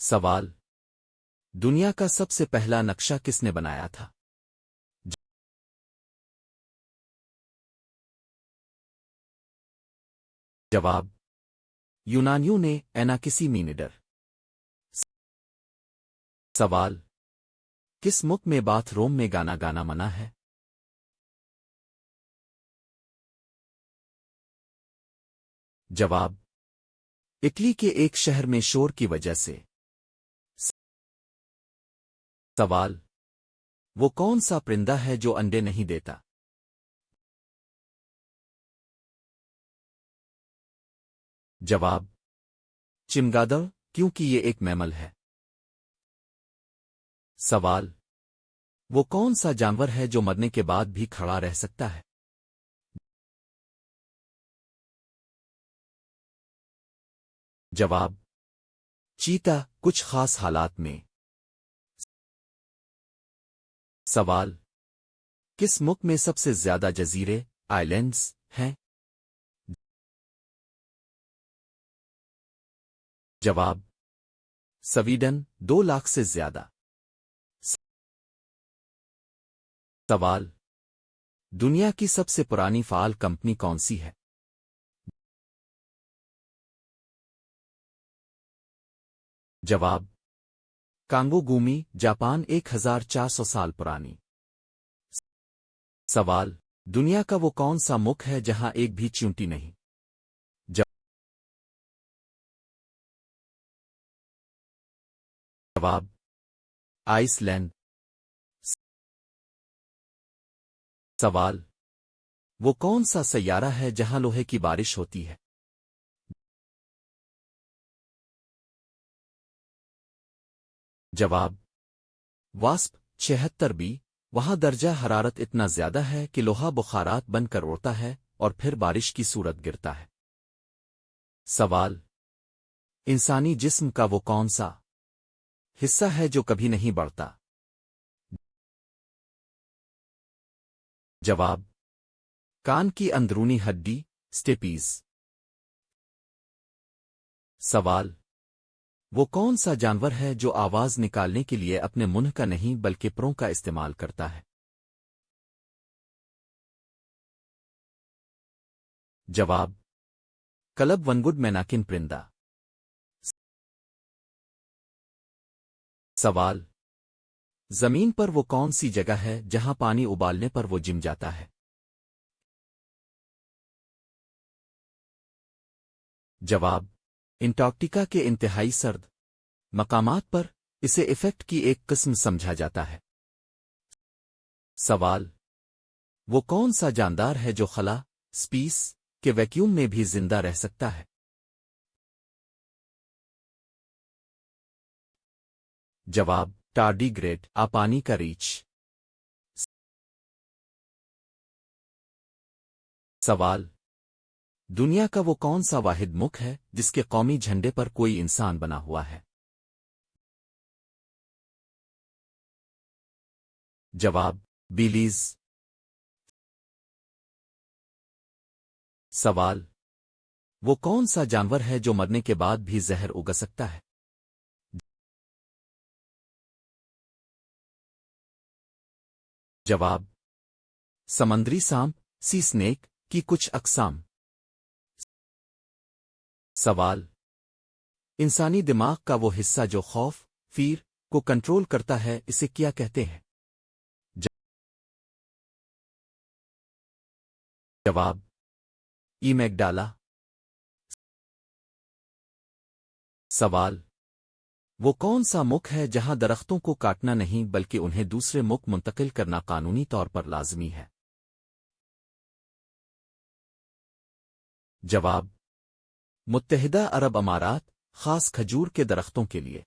سوال: دنیا کا سب سے پہلا نقشہ کس نے بنایا تھا؟ جواب: یونانیوں نے ایناکسی مینیڈر۔ سوال: کس ملک میں باتھ روم میں گانا گانا منع ہے؟ جواب: اٹلی کے ایک شہر میں شور کی وجہ سے۔ سوال: وہ کون سا پرندہ ہے جو انڈے نہیں دیتا؟ جواب: چمگادڑ، کیونکہ یہ ایک میمل ہے۔ سوال: وہ کون سا جانور ہے جو مرنے کے بعد بھی کھڑا رہ سکتا ہے؟ جواب: چیتا، کچھ خاص حالات میں۔ سوال: کس ملک میں سب سے زیادہ جزیرے آئی لینڈز ہیں؟ جواب: سویڈن، 2 لاکھ سے زیادہ۔ سوال: دنیا کی سب سے پرانی فعال کمپنی کون سی ہے؟ جواب: کانگو گومی، جاپان، 1400 سال پرانی۔ سوال: دنیا کا وہ کون سا ملک ہے جہاں ایک بھی چیونٹی نہیں؟ جواب: آئس لینڈ۔ سوال: وہ کون سا سیارہ ہے جہاں لوہے کی بارش ہوتی ہے؟ جواب: واسپ، 76 B۔ وہاں درجہ حرارت اتنا زیادہ ہے کہ لوہا بخارات بن کر اڑتا ہے اور پھر بارش کی صورت گرتا ہے۔ سوال: انسانی جسم کا وہ کون سا حصہ ہے جو کبھی نہیں بڑھتا؟ جواب: کان کی اندرونی ہڈی، سٹیپیز۔ سوال: وہ کون سا جانور ہے جو آواز نکالنے کے لیے اپنے منہ کا نہیں بلکہ پروں کا استعمال کرتا ہے؟ جواب: کلب ونگڈ میناکن پرندہ۔ سوال: زمین پر وہ کون سی جگہ ہے جہاں پانی ابالنے پر وہ جم جاتا ہے؟ جواب: انٹارکٹیکا کے انتہائی سرد مقامات پر اسے ایفیکٹ کی ایک قسم سمجھا جاتا ہے۔ سوال: وہ کون سا جاندار ہے جو خلا سپیس کے ویکیوم میں بھی زندہ رہ سکتا ہے؟ جواب: ٹارڈی گریڈ، پانی کا ریچھ۔ سوال: دنیا کا وہ کون سا واحد ملک ہے جس کے قومی جھنڈے پر کوئی انسان بنا ہوا ہے؟ جواب: بیلیز۔ سوال: وہ کون سا جانور ہے جو مرنے کے بعد بھی زہر اگا سکتا ہے؟ جواب: سمندری سانپ، سی سنیک کی کچھ اقسام۔ سوال: انسانی دماغ کا وہ حصہ جو خوف، فیر کو کنٹرول کرتا ہے، اسے کیا کہتے ہیں؟ جواب: ایمیگڈالا۔ سوال: وہ کون سا ملک ہے جہاں درختوں کو کاٹنا نہیں بلکہ انہیں دوسرے ملک منتقل کرنا قانونی طور پر لازمی ہے؟ جواب: متحدہ عرب امارات، خاص کھجور کے درختوں کے لیے۔